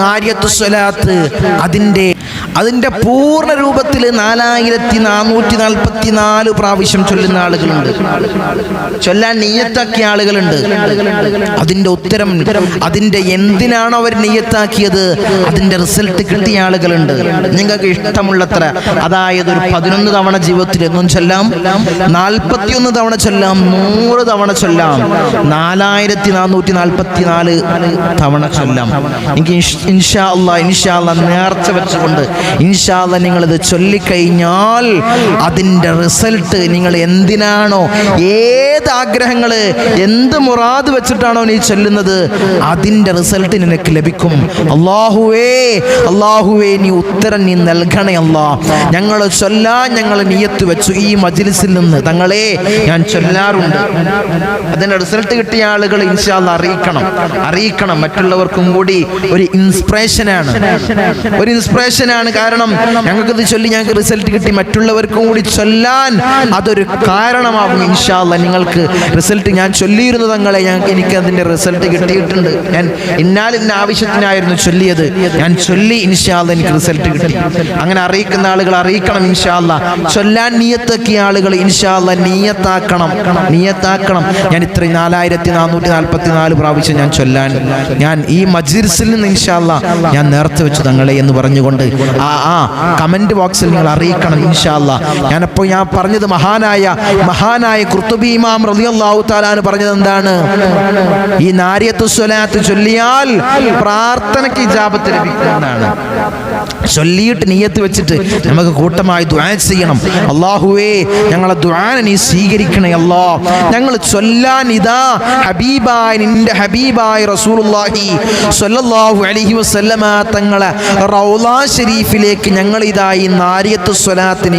നാരിയത്തു സ്വലാത്ത് അതിന്റെ അതിൻ്റെ പൂർണ്ണ രൂപത്തിൽ 4444 പ്രാവശ്യം ചൊല്ലുന്ന ആളുകളുണ്ട്. ചൊല്ലാൻ നിയ്യത്താക്കിയ ആളുകളുണ്ട്. അതിൻ്റെ ഉത്തരം, അതിൻ്റെ എന്തിനാണോ അവർ നിയ്യത്താക്കിയത് അതിൻ്റെ റിസൾട്ട് കിട്ടിയ ആളുകളുണ്ട്. നിങ്ങൾക്ക് ഇഷ്ടമുള്ളത്ര, അതായത് ഒരു 11 തവണ ജീവിതത്തിൽ എന്നും ചൊല്ലാം, 41 തവണ ചൊല്ലാം, 100 തവണ ചൊല്ലാം, 4444 തവണ ചൊല്ലാം. എനിക്ക് ഇൻഷാ അല്ലാഹ് നേർച്ച വെച്ചുകൊണ്ട് ഇൻഷാ അല്ലാഹ് നിങ്ങളിത് ചൊല്ലിക്കഴിഞ്ഞാൽ അതിൻ്റെ റിസൾട്ട്, നിങ്ങൾ എന്തിനാണോ, ഏത് ആഗ്രഹങ്ങൾ, എന്ത് മുറാദ് വെച്ചിട്ടാണോ നീ ചൊല്ലുന്നത് അതിൻ്റെ റിസൾട്ട് നിനക്ക് ലഭിക്കും. അല്ലാഹുവേ നീ ഉത്തരം നീ നൽകണേ അല്ലാ. ഞങ്ങൾ ചൊല്ലാൻ ഞങ്ങൾ നിയ്യത്ത് വെച്ചു ഈ മജ്ലിസിൽ നിന്ന്, തങ്ങളെ ഞാൻ ചൊല്ലാറുണ്ട്. അതിൻ്റെ റിസൾട്ട് കിട്ടിയ ആളുകൾ ഇൻഷാ അല്ലാഹ് അറിയിക്കണം. മറ്റുള്ളവർക്കും കൂടി ഒരു ഇൻസ്പിറേഷനാണ്. കാരണം ഞങ്ങൾക്കിത് ചൊല്ലി ഞങ്ങൾക്ക് റിസൾട്ട് കിട്ടി, മറ്റുള്ളവർക്കും കൂടി ചൊല്ലാൻ അതൊരു കാരണമാകും. ഇൻഷാ അല്ലാഹ് നിങ്ങൾക്ക് റിസൾട്ട്, ഞാൻ ചൊല്ലിയിരുന്നു തങ്ങളെ, എനിക്ക് അതിൻ്റെ റിസൾട്ട് കിട്ടിയിട്ടുണ്ട്, ഞാൻ ഇന്ന ആവശ്യത്തിനായിരുന്നു ചൊല്ലിയത്, ഞാൻ ചൊല്ലി ഇൻഷാ അല്ലാഹ് എനിക്ക് റിസൾട്ട് കിട്ടി. അങ്ങനെ അറിയിക്കുന്ന ആളുകൾ അറിയിക്കണം ഇൻഷാ അല്ലാഹ്. ചൊല്ലാൻ നിയ്യത്താക്കിയ ആളുകൾ ഇൻഷാ അല്ലാഹ് നിയ്യത്താക്കണം. ഞാൻ ഇത്രയും 4444 പ്രാവശ്യം ഞാൻ ചൊല്ലാൻ, ഞാൻ ഈ മജ്ലിസിൽ നിന്ന് ഇൻഷാ അല്ലാഹ് ഞാൻ നേർച്ച വെച്ചു തങ്ങളെ എന്ന് പറഞ്ഞുകൊണ്ട് കമന്റ് ബോക്സിൽ നിങ്ങൾ അറിയിക്കണം ഇൻഷാ അല്ലാഹ്. ഞാൻ പറഞ്ഞത് മഹാനായ ഖുർത്തുബി ഇമാം റളിയല്ലാഹു തആല പറഞ്ഞത് എന്താണ്? ഈ നാരിയത്തു സ്വലാത്ത് ചൊല്ലിയാൽ പ്രാർത്ഥനയ്ക്ക് ഇജാബത്ത് ലഭിക്കുന്നതാണ്. ചൊല്ലിയിട്ട് നിയ്യത്ത് വെച്ചിട്ട് നമുക്ക് കൂട്ടമായി ദുആ ചെയ്യണം. അല്ലാഹുവേ ഞങ്ങളെ ദുആനെ നീ സ്വീകരിക്കണേ അല്ലാ. ഞങ്ങൾ ചൊല്ലാൻ ഇതാ നിന്റെ ഹബീബായ റസൂലുള്ളാഹി സ്വല്ലല്ലാഹു അലൈഹി വസല്ലമ തങ്ങളെ റൗള ശരീഫിലേക്ക് ഞങ്ങൾ ഇതാ ഈ നാരിയത്തു സ്വലാത്തിനെ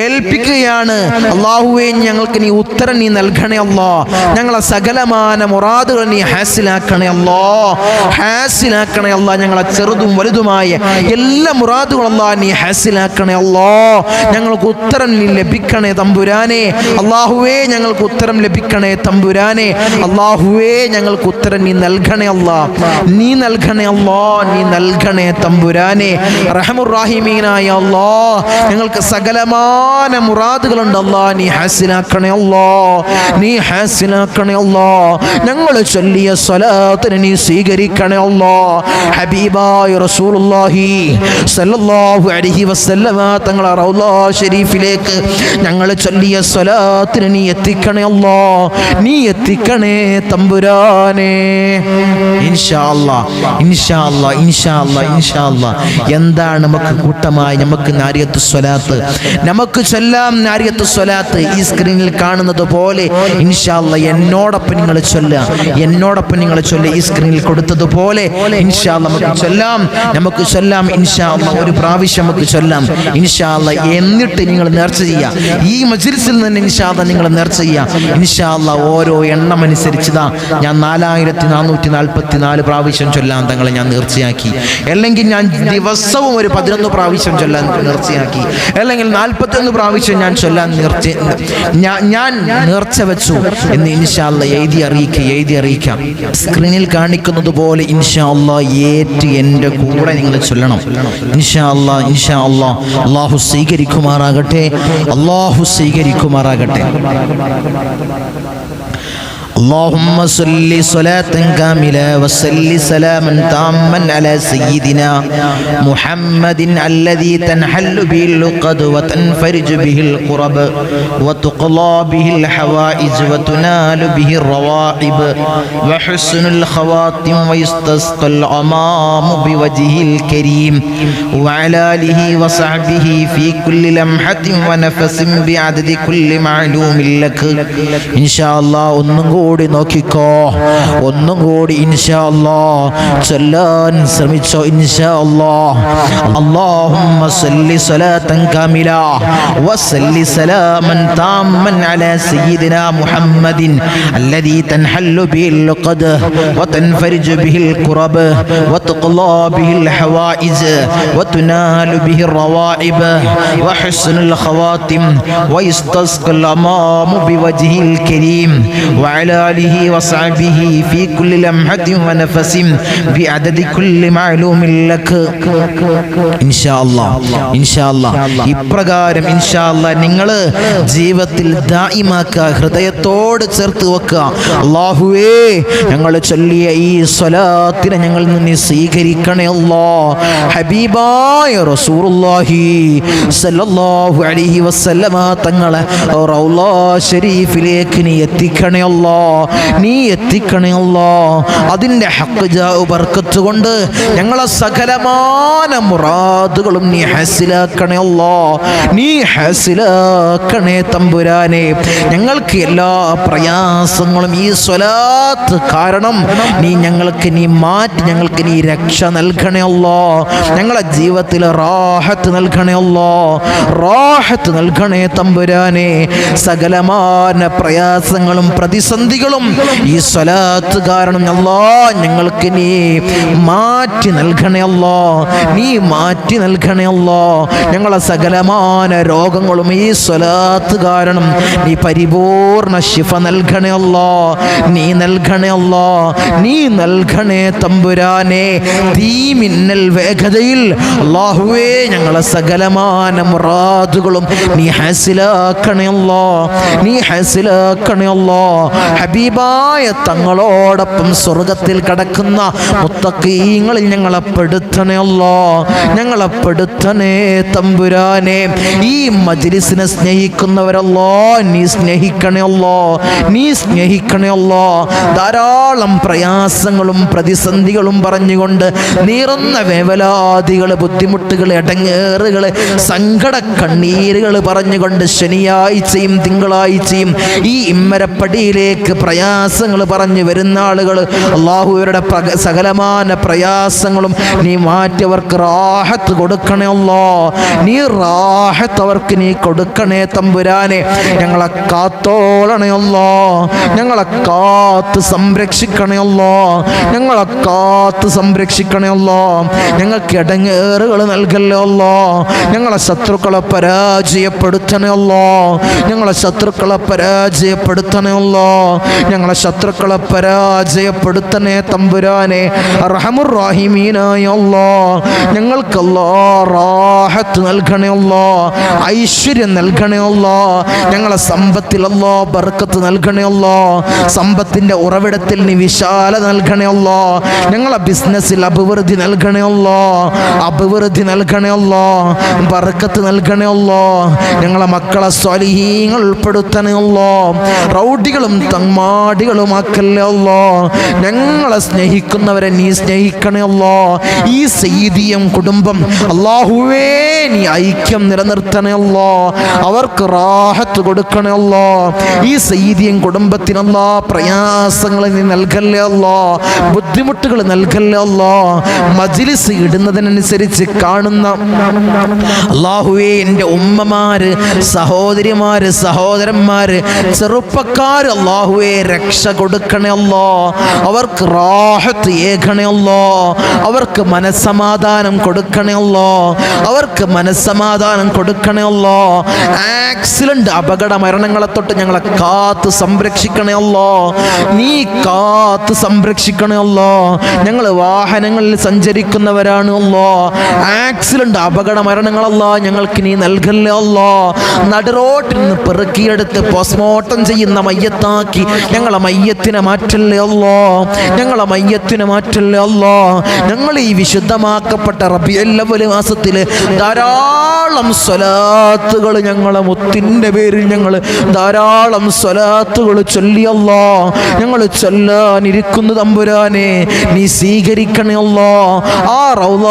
ഏൽപ്പിക്കുകയാണ്. അല്ലാഹുവേ ഞങ്ങൾക്ക് നീ ഉത്തരം നീ നൽകണേ അല്ലാ. ഞങ്ങളെ സകലമാന മുറാദുകൾ നീ ഹാസിലാക്കണേ അല്ലാ. ഞങ്ങളെ ചെറുതും വലുതുമായ എല്ലാ മുറാദുകളും അല്ലാ നീ ഹാസിലാക്കണേ അല്ലാ. ഞങ്ങൾക്ക് ഉത്തരം നീ ലഭിക്കണേ തമ്പുരാനെ. അല്ലാഹുവേ ഞങ്ങൾക്ക് ഉത്തരം ലഭിക്കണേ തമ്പുരാനെ. അല്ലാഹുവേ ഞങ്ങൾക്ക് ഉത്തരം നീ നൽകണേ അല്ലാ. നീ നൽകണേ തമ്പുരാനെ. റഹ്മുർ റഹീമീനായ അല്ലാ, ഞങ്ങൾക്ക് സകലമാന മുറാദുകളുണ്ട് അല്ലാ, നീ ഹാസിലാക്കണേ അല്ലാ. ഞങ്ങൾ ചൊല്ലിയ സ്വലാത്തിനെ നീ സ്വീകരിക്കണേ അല്ലാ. ഹബീബായ റസൂലുള്ളാഹി സ്വല്ലല്ലാഹു അലൈഹി വസല്ലമ തങ്ങളെ റൗള ശരീഫിലേക്ക് ഞങ്ങൾ ചൊല്ലിയ സ്വലാത്തിനെ നീ എത്തിക്കണേ അല്ലാ. നീ എത്തിക്കണേ തമ്പുരാനെ. ഇൻഷാ അല്ലാഹ്. എന്താണ് നമുക്ക് കൂട്ടമായി നമുക്ക് നാരിയത്തു സ്വലാത്ത് നമുക്ക് ചൊല്ലാം. നാരിയത്തു സ്വലാത്ത് ഈ സ്ക്രീനിൽ കാണുന്നത് പോലെ ഇൻഷാ അല്ലാഹ് എന്നോടൊപ്പം നിങ്ങൾ ചൊല്ലുക. ഈ സ്ക്രീനിൽ കൊടുത്തതുപോലെ ഇൻഷാ അല്ലാഹ് നമുക്ക് ചൊല്ലാം. ഇൻഷാ അല്ലാഹ് ഒരു പ്രാവശ്യം നമുക്ക് ചൊല്ലാം ഇൻഷാ അല്ലാഹ്. എന്നിട്ട് നിങ്ങൾ നേർച്ച ചെയ്യുക. ഈ മജ്ലിസിൽ നിന്ന് ഇൻഷാ അല്ലാഹ് നിങ്ങൾ നേർച്ച ചെയ്യുക ഇൻഷാ അല്ലാഹ്. ഓരോ എണ്ണം അനുസരിച്ചതാ ഞാൻ 4444 പ്രാവശ്യം ചൊല്ലാൻ തങ്ങളെ ഞാൻ നേർച്ചയാക്കി. അല്ലെങ്കിൽ ഞാൻ ദിവസവും ഒരു 11 പ്രാവശ്യം ചൊല്ലാൻ നേർച്ചയാക്കി. അല്ലെങ്കിൽ 41 പ്രാവശ്യം ഞാൻ ചൊല്ലാൻ ഞാൻ നേർച്ച വെച്ചു എന്ന് ഇൻഷാ അല്ലാഹ് എഴുതി അറിയിക്കാം. സ്ക്രീനിൽ കാണിക്കുന്നത് പോലെ ഇൻഷാ അല്ലാഹ് ഏറ്റ് എൻ്റെ കൂടെ നിങ്ങൾ ചൊല്ലണം ഇൻഷാ അല്ലാഹ്. അല്ലാഹു സ്വീകരിക്കുമാറാകട്ടെ. اللهم صل صلاة كاملة وصل سلاما تاما على سيدنا محمد الذي تنحل به العقد وتنفرج به الكرب وتقضى به الحوائج وتنال به الروائب وحسن الخواتم ويستسقى الغمام بوجهه الكريم وعلى آله وصحبه في كل لمحة ونفس بعدد كل معلوم لك إن شاء الله. നോക്കിക്കോ, ഒന്നും കൂടി ഇൻഷാ അല്ലാഹ് ചൊല്ലാൻ ശ്രമിച്ചോ ഇൻഷാ അല്ലാഹ്. اللهم صل صلاة كاملة وصل سلاما تاما على سيدنا محمد الذي تنحل به العقد وتنفرج به الكرب وتقضى به الحوائج وتنال به الروائب وحسن الخواتم ويستسقى الغمام بوجهه الكريم وعلى ആലിഹി വസഹ്ബിഹി ഫീ കുല്ലി ലംഹത്തിൻ വനഫസിൻ ബിഅദദി കുല്ലി മഅലൂമിൻ ലക. ഇൻഷാ അല്ലാഹ് ഇപ്രകാരം ഇൻഷാ അല്ലാഹ് നിങ്ങൾ ജീവിതത്തിൽ ദായിമാക്കുക, ഹൃദയത്തോട് ചേർത്ത് വെക്കുക. അല്ലാഹുവേ, ഞങ്ങൾ ചൊല്ലിയ ഈ സ്വലാത്തിനെ ഞങ്ങൾ നിന്ന് സ്വീകരിക്കണേ അല്ലാഹ്. ഹബീബായ റസൂലുള്ളാഹി സല്ലല്ലാഹു അലൈഹി വസല്ലമ തങ്ങളെ റൗള ശരീഫിലേക്ക് നീ എത്തിക്കണേ അല്ലാഹ്, നീ എത്തിക്കണേ അല്ലാഹ്. അതിൻ്റെ ഹഖ് ജാഉ ബർക്കത്ത് കൊണ്ട് ഞങ്ങളെ സകലമാന മുറാദുകളും നീ ഹാസിലാക്കണേ അല്ലാഹ്, നീ ഹാസിലാക്കണേ തമ്പുരാനെ. ഞങ്ങൾക്ക് എല്ലാ പ്രയാസങ്ങളും ഈ സ്വലാത്ത് കാരണം നീ ഞങ്ങൾക്ക് മാറ്റി ഞങ്ങൾക്ക് നീ രക്ഷ നൽകണേ അല്ലാഹ്. ഞങ്ങളെ ജീവിതത്തിൽ റാഹത്ത് നൽകണേ അല്ലാഹ്, റാഹത്ത് നൽകണേ തമ്പുരാനെ. സകലമാന പ്രയാസങ്ങളും പ്രതിസന്ധികളും ഈ സ്വലാത്ത് കാരണം അല്ലാഹ് ഞങ്ങൾക്ക് നീ മാറ്റി നൽകണേ അല്ലാഹ്, നീ മാറ്റി നൽകണേ അല്ലാഹ്. ഞങ്ങളെ സകലമാന രോഗങ്ങളും ഈ സ്വലാത്ത് കാരണം നീ പരിപൂർണ ശിഫ നൽകണേ അല്ലാഹ്, നീ നൽകണേ അല്ലാഹ്, നീ നൽകണേ തമ്പുരാനെ. തീമിന്നൽ വേഗതയിൽ അല്ലാഹുവേ ഞങ്ങളെ സകലമാന മുറാദുകളും നീ ഹാസിലാക്കണേ അല്ലാഹ്, നീ ഹാസിലാക്കണേ അല്ലാഹ്. ഹബീബായ തങ്ങളോടൊപ്പം സ്വർഗത്തിൽ കടക്കുന്ന മുത്തഖീങ്ങളിൽ ഞങ്ങളെ പെടുത്തണേ അല്ലാഹ്, ഞങ്ങളെ പെടുത്തണേ തമ്പുരാനെ. ഈ മജ്ലിസിനെ സ്നേഹിക്കുന്നവരല്ലോ നീ സ്നേഹിക്കണേ അല്ലാഹ്, നീ സ്നേഹിക്കണേ അല്ലാഹ്. ധാരാളം പ്രയാസങ്ങളും പ്രതിസന്ധികളും പറഞ്ഞുകൊണ്ട് നീറുന്ന വേവലാദികൾ, ബുദ്ധിമുട്ടുകൾ, ഇടങ്ങേറുകൾ, സങ്കട കണ്ണീരുകൾ പറഞ്ഞുകൊണ്ട് ശനിയാഴ്ചയും തിങ്കളാഴ്ചയും ഈ ഇമ്മരപ്പടിയിലേക്ക് പ്രയാസങ്ങൾ പറഞ്ഞു വരുന്ന ആളുകൾ അല്ലാഹുവരുടെ സകലമാന പ്രയാസങ്ങളും നീ മാറ്റിയവർക്ക് റാഹത്ത് കൊടുക്കണേ അല്ലാഹ്, നീ റാഹത്ത് അവർക്ക് നീ കൊടുക്കണേ തമ്പുരാനെ. ഞങ്ങളെ കാത്തോളണേ അല്ലാഹ്, ഞങ്ങളെ കാത്ത് സംരക്ഷിക്കണേ അല്ലാഹ്, ഞങ്ങളെ കാത്ത് സംരക്ഷിക്കണേ അല്ലാഹ്. ഞങ്ങൾക്ക് ഇടങ്ങേറുകൾ നൽകല്ലേ അല്ലാഹ്, ഞങ്ങളെ ശത്രുക്കളെ പരാജയപ്പെടുത്തണേ അല്ലാഹ്, ഞങ്ങളെ ശത്രുക്കളെ പരാജയപ്പെടുത്തണേ അല്ലാഹ്, ഞങ്ങളെ ശത്രുക്കളെ പരാജയപ്പെടുത്തണേ തമ്പുരാനെ. അർഹമുർ റഹീമീനായ അല്ലാഹ് ഞങ്ങൾക്ക് അല്ലാഹ് റാഹത്ത് നൽകണേ അല്ലാഹ്, ഐശ്വര്യം നൽകണേ അല്ലാഹ്. ഞങ്ങളെ സമ്പത്തിൽ അല്ലാഹ് ബർക്കത്ത് നൽകണേ അല്ലാഹ്, സമ്പത്തിന്റെ ഉറവിടത്തിൽ നീ വിശാലത നൽകണേ അല്ലാഹ്. ഞങ്ങളെ ബിസിനസ്സിൽ അഭിവൃദ്ധി നൽകണേ അല്ലാഹ്, അഭിവൃദ്ധി നൽകണേ അല്ലാഹ്, ബർക്കത്ത് നൽകണേ അല്ലാഹ്. ഞങ്ങളെ മക്കളെ സ്വാലിഹീങ്ങൾ ഉൾപ്പെടുത്തണേ അല്ലാഹ്, റൗഡികളും തമ്മാടികളും ആക്കല്ലേ അല്ലാഹ്. ഞങ്ങളെ സ്നേഹിക്കുന്നവരെ നീ സ്നേഹിക്കണേ അല്ലാഹ്. ഈ സയ്യിദിയം കുടുംബം അല്ലാഹുവേ നീ ഐക്യം നിലനിർത്തണേ അല്ലാഹ്, അവർക്ക് റാഹത്ത് കൊടുക്കണേ അല്ലാഹ്. ഈ സയ്യിദിയം കുടുംബത്തിന് അല്ലാഹ് പ്രയാസങ്ങൾ നീ നൽകല്ലേ അല്ലാഹ്, ബുദ്ധിമുട്ടുകൾ നൽകല്ലേ അല്ലാഹ്. മജ്ലിസ് ഇടുന്നതിനനുസരിച്ച് കാണുന്ന അല്ലാഹുവേ എൻ്റെ ഉമ്മമാര്, സഹോദരിമാര്, സഹോദരന്മാര്, ചെറുപ്പക്കാര് അല്ലാഹുവേ രക്ഷ കൊടുക്കണേ അല്ലാഹ്, അവർക്ക് റാഹത്ത് ഏകണേ അല്ലാഹ്, അവർക്ക് മനസ്സമാധാനം കൊടുക്കണേ അല്ലാഹ്, അവർക്ക് മനസ്സമാധാനം കൊടുക്കണേ അല്ലാഹ്. ആക്സിഡന്റ് അപകട മരണങ്ങളെ തൊട്ട് ഞങ്ങളെ കാത്ത് സംരക്ഷിക്കണേ അല്ലാഹ്, നീ കാത്ത് സംരക്ഷിക്കണേ അല്ലാഹ്. ഞങ്ങൾ വാഹനങ്ങളിൽ സഞ്ചരിക്കുന്നവരാണ് അല്ലാഹ്, ആക്സിഡന്റ് അപകട മരണങ്ങളല്ലാ ഞങ്ങൾക്ക് നീ നൽകല്ലേ അല്ലാഹ്. നടുറോട്ടിൽ നിന്ന് പെറുക്കിയെടുത്ത് പോസ്റ്റ്മോർട്ടം ചെയ്യുന്ന മയ്യത്താക്കി ഞങ്ങളെ മയ്യത്തിനെ മാറ്റല്ലേ അല്ലാഹ്, ഞങ്ങളെ മയ്യത്തിനെ മാറ്റല്ലേ അല്ലാഹ്. ഞങ്ങൾ ഈ വിശുദ്ധമാക്കപ്പെട്ട റബീഉൽ അവ്വൽ മാസത്തിൽ ധാരാളം സ്വലാത്തുകൾ ഞങ്ങളെ മുത്തിൻ്റെ പേരിൽ ഞങ്ങൾ ധാരാളം സ്വലാത്തുകൾ ചൊല്ലി അല്ലാഹ്. ഞങ്ങൾ ചൊല്ലാനിരിക്കുന്നു തമ്പുരാനെ, നീ സ്വീകരിക്കണേ അല്ലാഹ്. ആ റൗള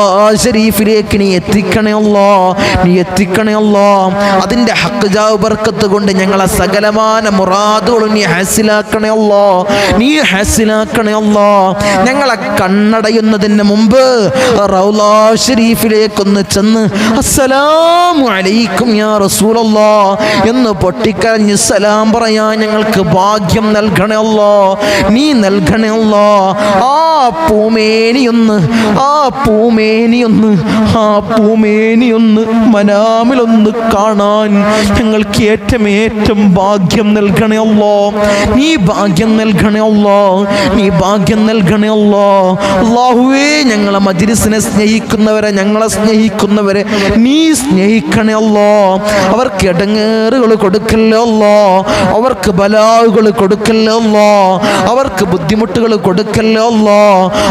ശരീഫിലേക്ക് നീ എത്തിക്കണേ അല്ലാഹ്, നീ എത്തിക്കണേ അല്ലാഹ്. അതിൻ്റെ ഹഖ് ജാവ് ബർക്കത്ത് കൊണ്ട് ഞങ്ങളെ സകലമാന മുറാദുകളും നീ ഹാസിലാക്കണേ അല്ലാഹ്, നീ ഹാസിലാക്കണേ അല്ലാഹ്. ഞങ്ങളെ കണ്ണടയുന്നതിന് മുമ്പ് റൗള ശരീഫിലേക്കൊന്ന് ചെന്ന് അസ്സലാമു അലൈക്കും യാ റസൂലല്ലാഹ് എന്ന് പൊട്ടിക്കരഞ്ഞ് സലാം പറയാൻ ഞങ്ങൾക്ക് ഭാഗ്യം നൽകണേ അല്ലാഹ്, നീ നൽകണേ അല്ലാഹ്. ആ പൂമേനിയൊന്ന് മനാമിലൊന്ന് കാണാൻ ഞങ്ങൾക്ക് ഏറ്റവും ഭാഗ്യം നൽകണേ അല്ലാഹ്. നീ ഭാഗ്യം നൽകണേ അല്ലാ, നീ ഭാഗ്യം നൽകണേ അല്ലാ. അല്ലാഹുവേ, ഞങ്ങളെ മജ്‌ലിസിനെ സ്നേഹിക്കുന്നവരെ, ഞങ്ങളെ സ്നേഹിക്കുന്നവരെ നീ സ്നേഹിക്കണേ അല്ലാ. അവർക്ക് ഇടങ്ങേറുകൾ കൊടുക്കല്ലേ അല്ലാ, അവർക്ക് ബലാവുകൾ കൊടുക്കല്ലേ അല്ലാ, അവർക്ക് ബുദ്ധിമുട്ടുകൾ കൊടുക്കല്ലേ അല്ലാ.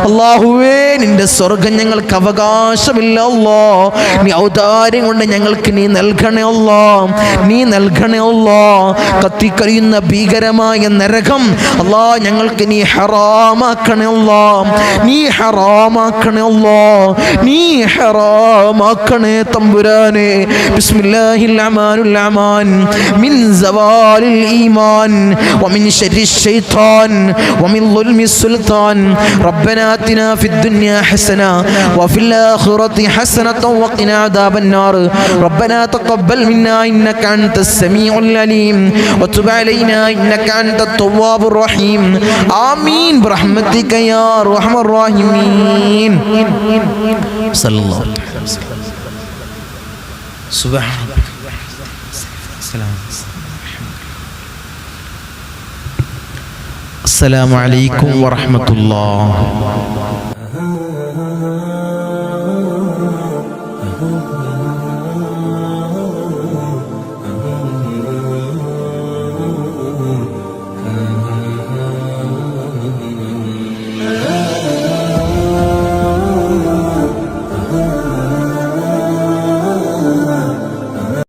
അല്ലാഹുവേ, നിന്റെ സ്വർഗ്ഗം ഞങ്ങൾക്ക് അവകാശമില്ല അല്ലാ. നീ ഔദാര്യം കൊണ്ട് ഞങ്ങൾക്ക് നീ നൽകണേ അല്ലാ, നീ നൽകണേ അല്ലാ. കത്തിക്കരിയുന്ന ഭീകരമായ നരകം അല്ലാ ഞങ്ങൾക്ക് നീ ഹറാമാക്കണേ അല്ലാ, നീ ഹറാമാക്കണേ അല്ലാ, നീ ഹറാമാക്കണേ തമ്പുരാനെ. ബിസ്മില്ലാഹിൽ റഹ്മാനിർ റഹീം. മിൻ സവാലിൽ ഈമാൻ വമിൻ ശർരിശ് ശൈത്താൻ വമിൻ ളുൽമിസ് സുൽത്താൻ. റബ്ബനാ ആതിനാ ഫിദ് ദുനിയാ ഹസന വഫിൽ ആഖിറതി ഹസനതൻ വഖിനാ അദാബൻ നാർ. റബ്ബനാ തഖബ്ബൽ മിന്നാ ഇന്നക അൻതസ് സമീഉൽ അലീം വതുബ് അലൈനാ ഇന്നക അൻതത് തവ്വാബുർ റഹീം. ആമീൻ ബിറഹ്മതിക യാ അർഹമർ റഹീമീൻ. സല്ലല്ലാഹു അലൈഹി വസല്ലം. സുബ്ഹാന അസ്സലാമു അലൈക്കും വറഹ്മത്തുള്ളാഹി.